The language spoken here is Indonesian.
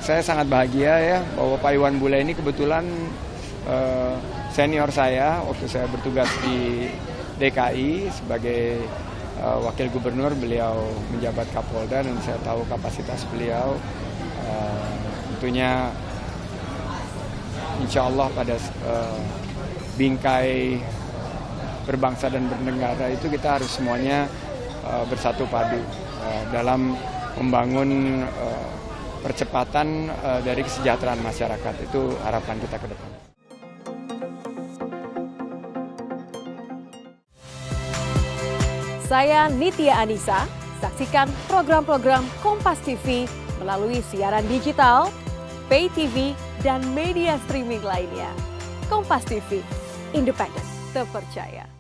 saya sangat bahagia ya bahwa Pak Iwan Bule ini kebetulan senior saya waktu saya bertugas di DKI sebagai wakil gubernur. Beliau menjabat Kapolda dan saya tahu kapasitas beliau. Tentunya insya Allah pada bingkai berbangsa dan bernegara itu kita harus semuanya bersatu padu dalam membangun percepatan dari kesejahteraan masyarakat. Itu harapan kita ke depan. Saya Nitya Anissa, saksikan program-program Kompas TV melalui siaran digital, pay TV, dan media streaming lainnya. Kompas TV, independen, terpercaya.